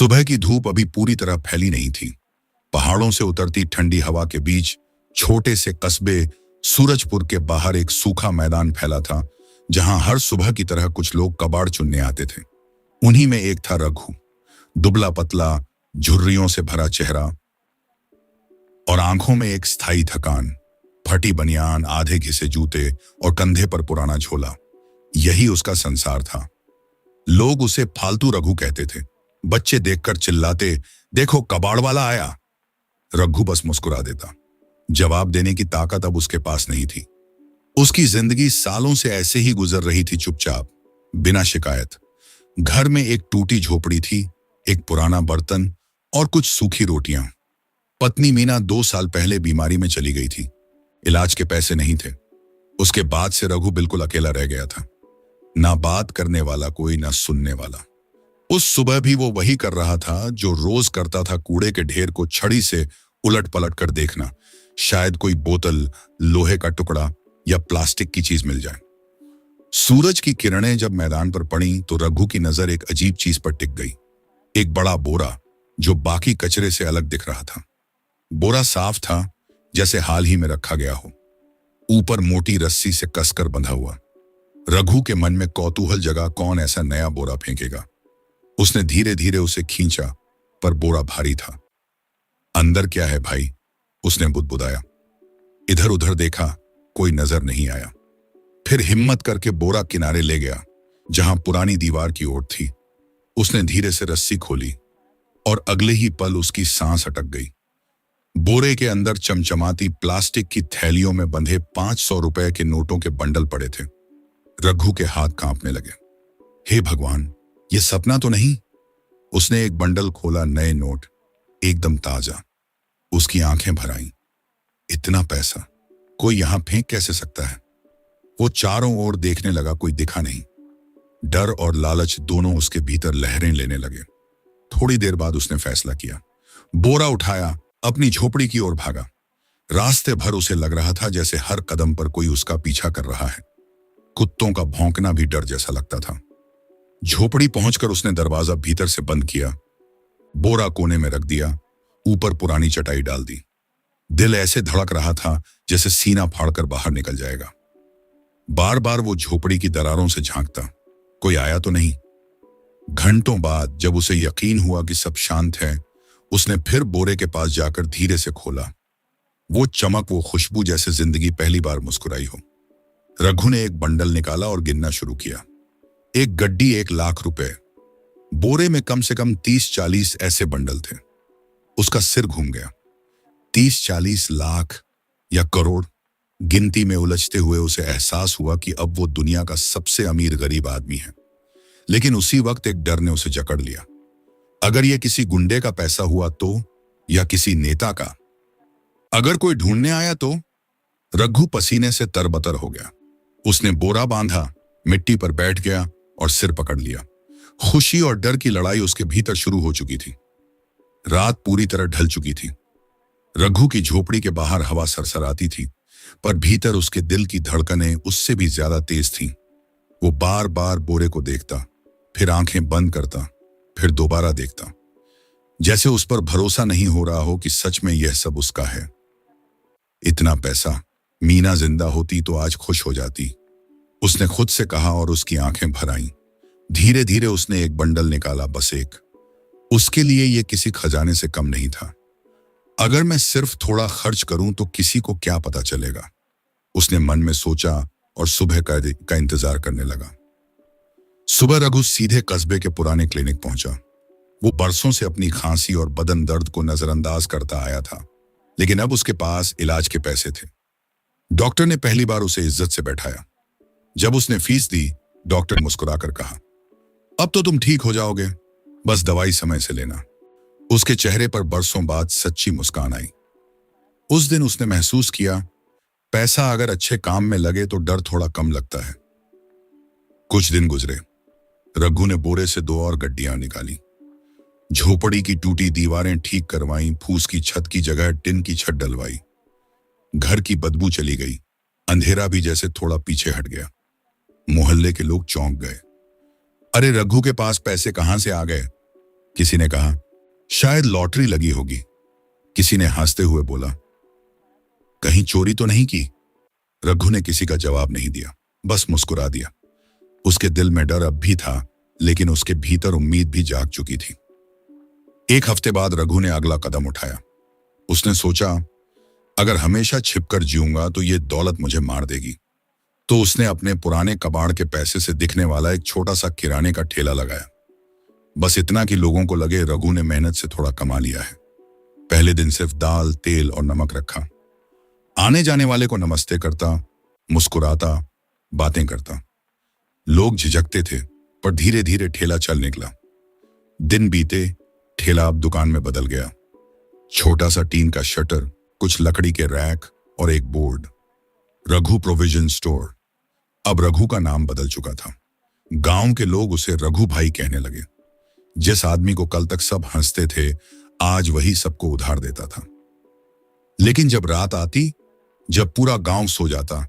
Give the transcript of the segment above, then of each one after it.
सुबह की धूप अभी पूरी तरह फैली नहीं थी। पहाड़ों से उतरती ठंडी हवा के बीच छोटे से कस्बे सूरजपुर के बाहर एक सूखा मैदान फैला था, जहां हर सुबह की तरह कुछ लोग कबाड़ चुनने आते थे। उन्हीं में एक था रघु, दुबला पतला, झुर्रियों से भरा चेहरा और आंखों में एक स्थायी थकान। फटी बनियान, आधे घिसे जूते और कंधे पर पुराना झोला, यही उसका संसार था। लोग उसे फालतू रघु कहते थे। बच्चे देखकर चिल्लाते, देखो कबाड़ वाला आया। रघु बस मुस्कुरा देता। जवाब देने की ताकत अब उसके पास नहीं थी। उसकी जिंदगी सालों से ऐसे ही गुजर रही थी, चुपचाप, बिना शिकायत। घर में एक टूटी झोपड़ी थी, एक पुराना बर्तन और कुछ सूखी रोटियां। पत्नी मीना 2 साल पहले बीमारी में चली गई थी। इलाज के पैसे नहीं थे। उसके बाद से रघु बिल्कुल अकेला रह गया था। ना बात करने वाला कोई, ना सुनने वाला। उस सुबह भी वो वही कर रहा था जो रोज करता था, कूड़े के ढेर को छड़ी से उलट पलट कर देखना। शायद कोई बोतल, लोहे का टुकड़ा या प्लास्टिक की चीज मिल जाए। सूरज की किरणें जब मैदान पर पड़ी तो रघु की नजर एक अजीब चीज पर टिक गई। एक बड़ा बोरा जो बाकी कचरे से अलग दिख रहा था। बोरा साफ था, जैसे हाल ही में रखा गया हो, ऊपर मोटी रस्सी से कसकर बंधा हुआ। रघु के मन में कौतूहल जगा, कौन ऐसा नया बोरा फेंकेगा। उसने धीरे धीरे उसे खींचा, पर बोरा भारी था। अंदर क्या है भाई, उसने बुदबुदाया। इधर उधर देखा, कोई नजर नहीं आया। फिर हिम्मत करके बोरा किनारे ले गया, जहां पुरानी दीवार की ओट थी। उसने धीरे से रस्सी खोली और अगले ही पल उसकी सांस अटक गई। बोरे के अंदर चमचमाती प्लास्टिक की थैलियों में बंधे 500 रुपए के नोटों के बंडल पड़े थे। रघु के हाथ कांपने लगे। हे भगवान, ये सपना तो नहीं। उसने एक बंडल खोला, नए नोट, एकदम ताजा। उसकी आंखें भर आईं। इतना पैसा कोई यहां फेंक कैसे सकता है? वो चारों ओर देखने लगा, कोई दिखा नहीं। डर और लालच दोनों उसके भीतर लहरें लेने लगे। थोड़ी देर बाद उसने फैसला किया। बोरा उठाया, अपनी झोपड़ी की ओर भागा। रास्ते भर उसे लग रहा था जैसे हर कदम पर कोई उसका पीछा कर रहा है। कुत्तों का भौंकना भी डर जैसा लगता था। झोपड़ी पहुंचकर उसने दरवाजा भीतर से बंद किया, बोरा कोने में रख दिया, ऊपर पुरानी चटाई डाल दी। दिल ऐसे धड़क रहा था जैसे सीना फाड़कर बाहर निकल जाएगा। बार बार वो झोपड़ी की दरारों से झांकता, कोई आया तो नहीं। घंटों बाद जब उसे यकीन हुआ कि सब शांत है, उसने फिर बोरे के पास जाकर धीरे से खोला। वो चमक, वो खुशबू, जैसे जिंदगी पहली बार मुस्कुराई हो। रघु ने एक बंडल निकाला और गिनना शुरू किया। एक गड्डी, 1 लाख रुपए। बोरे में कम से कम 30-40 ऐसे बंडल थे। उसका सिर घूम गया। 30-40 लाख या करोड़? गिनती में उलझते हुए उसे एहसास हुआ कि अब वो दुनिया का सबसे अमीर गरीब आदमी है। लेकिन उसी वक्त एक डर ने उसे जकड़ लिया। अगर ये किसी गुंडे का पैसा हुआ तो, या किसी नेता का? अगर कोई ढूंढने आया तो? रघु पसीने से तरबतर हो गया। उसने बोरा बांधा, मिट्टी पर बैठ गया और सिर पकड़ लिया। खुशी और डर की लड़ाई उसके भीतर शुरू हो चुकी थी। रात पूरी तरह ढल चुकी थी। रघु की झोपड़ी के बाहर हवा सरसराती थी, पर भीतर उसके दिल की धड़कनें उससे भी ज्यादा तेज थीं। वो बार बार बोरे को देखता, फिर आंखें बंद करता, फिर दोबारा देखता, जैसे उस पर भरोसा नहीं हो रहा हो कि सच में यह सब उसका है। इतना पैसा, मीना जिंदा होती तो आज खुश हो जाती, उसने खुद से कहा, और उसकी आंखें भर आईं। धीरे धीरे उसने एक बंडल निकाला, बस एक। उसके लिए यह किसी खजाने से कम नहीं था। अगर मैं सिर्फ थोड़ा खर्च करूं तो किसी को क्या पता चलेगा, उसने मन में सोचा और सुबह का इंतजार करने लगा। सुबह रघु सीधे कस्बे के पुराने क्लिनिक पहुंचा। वो बरसों से अपनी खांसी और बदन दर्द को नजरअंदाज करता आया था, लेकिन अब उसके पास इलाज के पैसे थे। डॉक्टर ने पहली बार उसे इज्जत से बैठाया। जब उसने फीस दी, डॉक्टर मुस्कुराकर कहा, अब तो तुम ठीक हो जाओगे, बस दवाई समय से लेना। उसके चेहरे पर बरसों बाद सच्ची मुस्कान आई। उस दिन उसने महसूस किया, पैसा अगर अच्छे काम में लगे तो डर थोड़ा कम लगता है। कुछ दिन गुजरे। रघु ने बोरे से 2 और गड्डियां निकाली, झोपड़ी की टूटी दीवारें ठीक करवाई, फूस की छत की जगह टिन की छत डलवाई। घर की बदबू चली गई, अंधेरा भी जैसे थोड़ा पीछे हट गया। मोहल्ले के लोग चौंक गए। अरे रघु के पास पैसे कहां से आ गए? किसी ने कहा, शायद लॉटरी लगी होगी। किसी ने हंसते हुए बोला, कहीं चोरी तो नहीं की। रघु ने किसी का जवाब नहीं दिया, बस मुस्कुरा दिया। उसके दिल में डर अब भी था, लेकिन उसके भीतर उम्मीद भी जाग चुकी थी। एक हफ्ते बाद रघु ने अगला कदम उठाया। उसने सोचा, अगर हमेशा छिपकर जीऊंगा तो ये दौलत मुझे मार देगी। तो उसने अपने पुराने कबाड़ के पैसे से दिखने वाला एक छोटा सा किराने का ठेला लगाया। बस इतना कि लोगों को लगे रघु ने मेहनत से थोड़ा कमा लिया है। पहले दिन सिर्फ दाल, तेल और नमक रखा। आने जाने वाले को नमस्ते करता, मुस्कुराता, बातें करता। लोग झिझकते थे, पर धीरे धीरे ठेला चल निकला। दिन बीते, ठेला अब दुकान में बदल गया। छोटा सा टीन का शटर, कुछ लकड़ी के रैक और एक बोर्ड, रघु प्रोविजन स्टोर। अब रघु का नाम बदल चुका था। गांव के लोग उसे रघु भाई कहने लगे। जिस आदमी को कल तक सब हंसते थे, आज वही सबको उधार देता था। लेकिन जब रात आती, जब पूरा गांव सो जाता,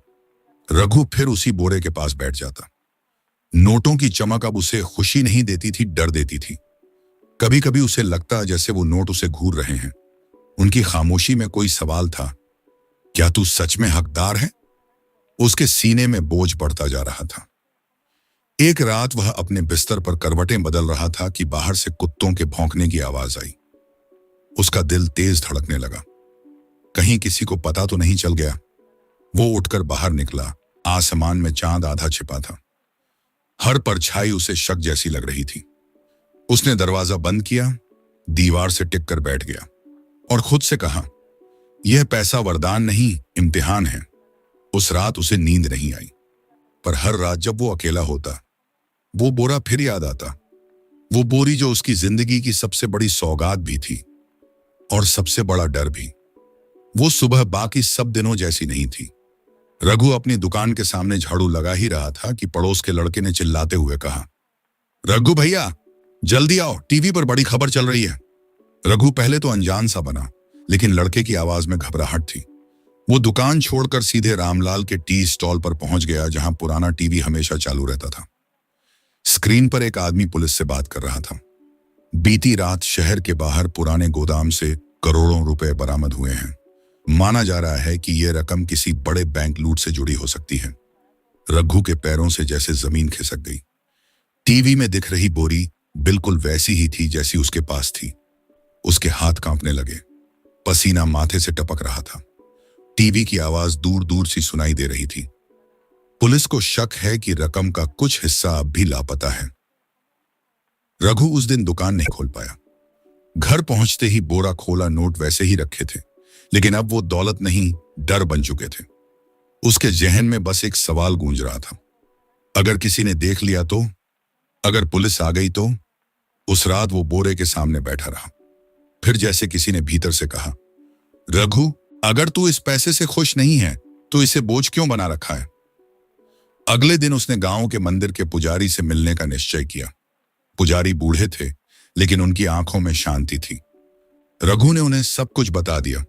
रघु फिर उसी बोरे के पास बैठ जाता। नोटों की चमक अब उसे खुशी नहीं देती थी, डर देती थी। कभी कभी उसे लगता जैसे वो नोट उसे घूर रहे हैं। उनकी खामोशी में कोई सवाल था, क्या तू सच में हकदार है? उसके सीने में बोझ बढ़ता जा रहा था। एक रात वह अपने बिस्तर पर करवटें बदल रहा था कि बाहर से कुत्तों के भौंकने की आवाज आई। उसका दिल तेज धड़कने लगा। कहीं किसी को पता तो नहीं चल गया। वो उठकर बाहर निकला। आसमान में चांद आधा छिपा था। हर परछाई उसे शक जैसी लग रही थी। उसने दरवाजा बंद किया, दीवार से टिक कर बैठ गया और खुद से कहा, यह पैसा वरदान नहीं, इम्तिहान है। उस रात उसे नींद नहीं आई, पर हर रात जब वो अकेला होता, वो बोरा फिर याद आता। वो बोरी जो उसकी जिंदगी की सबसे बड़ी सौगात भी थी और सबसे बड़ा डर भी। वो सुबह बाकी सब दिनों जैसी नहीं थी। रघु अपनी दुकान के सामने झाड़ू लगा ही रहा था कि पड़ोस के लड़के ने चिल्लाते हुए कहा, रघु भैया, जल्दी आओ, टीवी पर बड़ी खबर चल रही है। रघु पहले तो अनजान सा बना, लेकिन लड़के की आवाज में घबराहट थी। वो दुकान छोड़कर सीधे रामलाल के टी स्टॉल पर पहुंच गया, जहां पुराना टीवी हमेशा चालू रहता था। स्क्रीन पर एक आदमी पुलिस से बात कर रहा था। बीती रात शहर के बाहर पुराने गोदाम से करोड़ों रुपए बरामद हुए हैं। माना जा रहा है कि यह रकम किसी बड़े बैंक लूट से जुड़ी हो सकती है। रघु के पैरों से जैसे जमीन खिसक गई। टीवी में दिख रही बोरी बिल्कुल वैसी ही थी जैसी उसके पास थी। उसके हाथ कांपने लगे, पसीना माथे से टपक रहा था। टीवी की आवाज दूर दूर से सुनाई दे रही थी। पुलिस को शक है कि रकम का कुछ हिस्सा अब भी लापता है। रघु उस दिन दुकान नहीं खोल पाया। घर पहुंचते ही बोरा खोला, नोट वैसे ही रखे थे, लेकिन अब वो दौलत नहीं, डर बन चुके थे। उसके जहन में बस एक सवाल गूंज रहा था, अगर किसी ने देख लिया तो, अगर पुलिस आ गई तो। उस रात वो बोरे के सामने बैठा रहा। फिर जैसे किसी ने भीतर से कहा, रघु, अगर तू इस पैसे से खुश नहीं है तो इसे बोझ क्यों बना रखा है? अगले दिन उसने गांव के मंदिर के पुजारी से मिलने का निश्चय किया। पुजारी बूढ़े थे, लेकिन उनकी आंखों में शांति थी। रघु ने उन्हें सब कुछ बता दिया,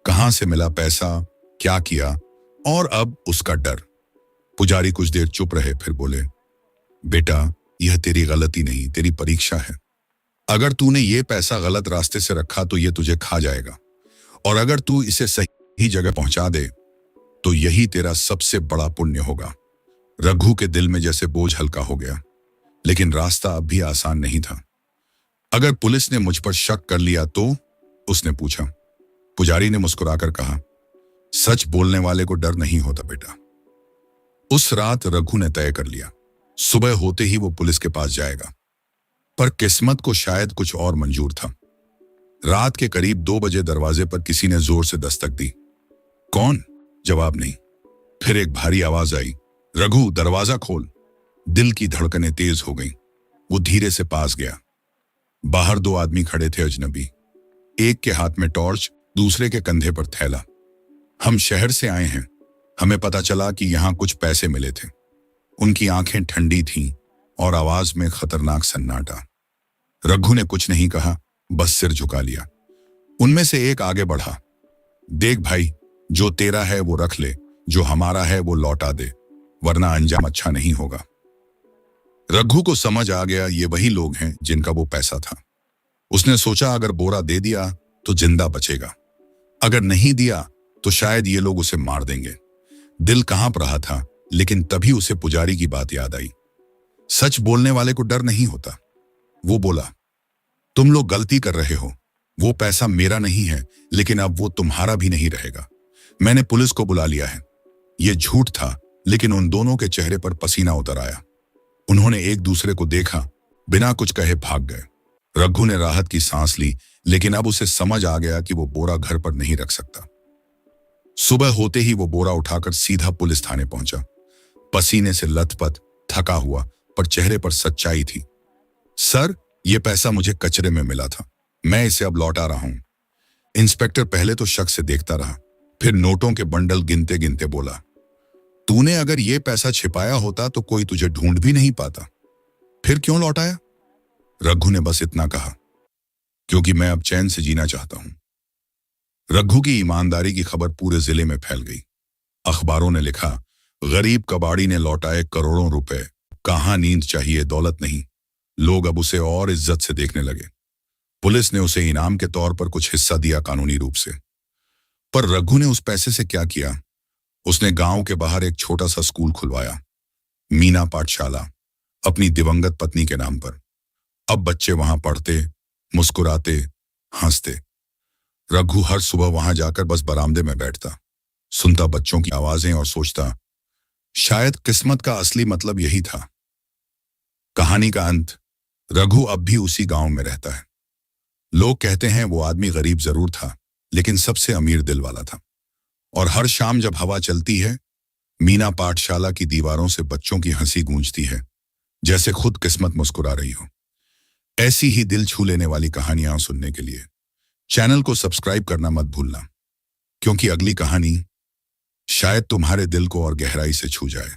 कहां से मिला पैसा, क्या किया, और अब उसका डर। पुजारी कुछ देर चुप रहे, फिर बोले, बेटा, यह तेरी गलती नहीं, तेरी परीक्षा है। अगर तूने ये पैसा गलत रास्ते से रखा तो ये तुझे खा जाएगा, और अगर तू इसे सही जगह पहुंचा दे तो यही तेरा सबसे बड़ा पुण्य होगा। रघु के दिल में जैसे बोझ हल्का हो गया, लेकिन रास्ता अब भी आसान नहीं था। अगर पुलिस ने मुझ पर शक कर लिया तो? उसने पूछा। पुजारी ने मुस्कुराकर कहा, सच बोलने वाले को डर नहीं होता बेटा। उस रात रघु ने तय कर लिया, सुबह होते ही वो पुलिस के पास जाएगा। पर किस्मत को शायद कुछ और मंजूर था। रात के करीब 2 बजे दरवाजे पर किसी ने जोर से दस्तक दी। कौन? जवाब नहीं। फिर एक भारी आवाज आई, रघु, दरवाजा खोल। दिल की धड़कनें तेज हो गईं। वो धीरे से पास गया। बाहर 2 आदमी खड़े थे, अजनबी। एक के हाथ में टॉर्च, दूसरे के कंधे पर थैला। हम शहर से आए हैं, हमें पता चला कि यहां कुछ पैसे मिले थे। उनकी आंखें ठंडी थीं और आवाज में खतरनाक सन्नाटा। रघु ने कुछ नहीं कहा, बस सिर झुका लिया। उनमें से एक आगे बढ़ा, देख भाई, जो तेरा है वो रख ले, जो हमारा है वो लौटा दे, वरना अंजाम अच्छा नहीं होगा। रघु को समझ आ गया, ये वही लोग हैं जिनका वो पैसा था। उसने सोचा अगर बोरा दे दिया तो जिंदा बचेगा, अगर नहीं दिया तो शायद ये लोग उसे मार देंगे। दिल कांप रहा था, लेकिन तभी उसे पुजारी की बात याद आई। सच बोलने वाले को डर नहीं होता। वो बोला, तुम लोग गलती कर रहे हो। वो पैसा मेरा नहीं है, लेकिन अब वो तुम्हारा भी नहीं रहेगा। मैंने पुलिस को बुला लिया है। ये झूठ था, लेकिन उन दोनों के चेहरे पर पसीना उतर आया। उन्होंने एक दूसरे को देखा, बिना कुछ कहे भाग गए। रघु ने राहत की सांस ली, लेकिन अब उसे समझ आ गया कि वो बोरा घर पर नहीं रख सकता। सुबह होते ही वो बोरा उठाकर सीधा पुलिस थाने पहुंचा। पसीने से लथपथ, थका हुआ, पर चेहरे पर सच्चाई थी। सर, ये पैसा मुझे कचरे में मिला था, मैं इसे अब लौटा रहा हूं। इंस्पेक्टर पहले तो शक से देखता रहा, फिर नोटों के बंडल गिनते गिनते बोला, तूने अगर ये पैसा छिपाया होता तो कोई तुझे ढूंढ भी नहीं पाता, फिर क्यों लौटाया? रघु ने बस इतना कहा, क्योंकि मैं अब चैन से जीना चाहता हूं। रघु की ईमानदारी की खबर पूरे जिले में फैल गई। अखबारों ने लिखा, गरीब कबाड़ी ने लौटाए करोड़ों रुपए, कहां नींद चाहिए दौलत नहीं। लोग अब उसे और इज्जत से देखने लगे। पुलिस ने उसे इनाम के तौर पर कुछ हिस्सा दिया कानूनी रूप से। पर रघु ने उस पैसे से क्या किया? उसने गांव के बाहर एक छोटा सा स्कूल खुलवाया, मीना पाठशाला, अपनी दिवंगत पत्नी के नाम पर। अब बच्चे वहां पढ़ते, मुस्कुराते, हंसते। रघु हर सुबह वहां जाकर बस बरामदे में बैठता, सुनता बच्चों की आवाजें और सोचता, शायद किस्मत का असली मतलब यही था। कहानी का अंत, रघु अब भी उसी गांव में रहता है। लोग कहते हैं वो आदमी गरीब जरूर था, लेकिन सबसे अमीर दिल वाला था। और हर शाम जब हवा चलती है, मीना पाठशाला की दीवारों से बच्चों की हंसी गूंजती है, जैसे खुद किस्मत मुस्कुरा रही हो। ऐसी ही दिल छू लेने वाली कहानियां सुनने के लिए चैनल को सब्सक्राइब करना मत भूलना, क्योंकि अगली कहानी शायद तुम्हारे दिल को और गहराई से छू जाए।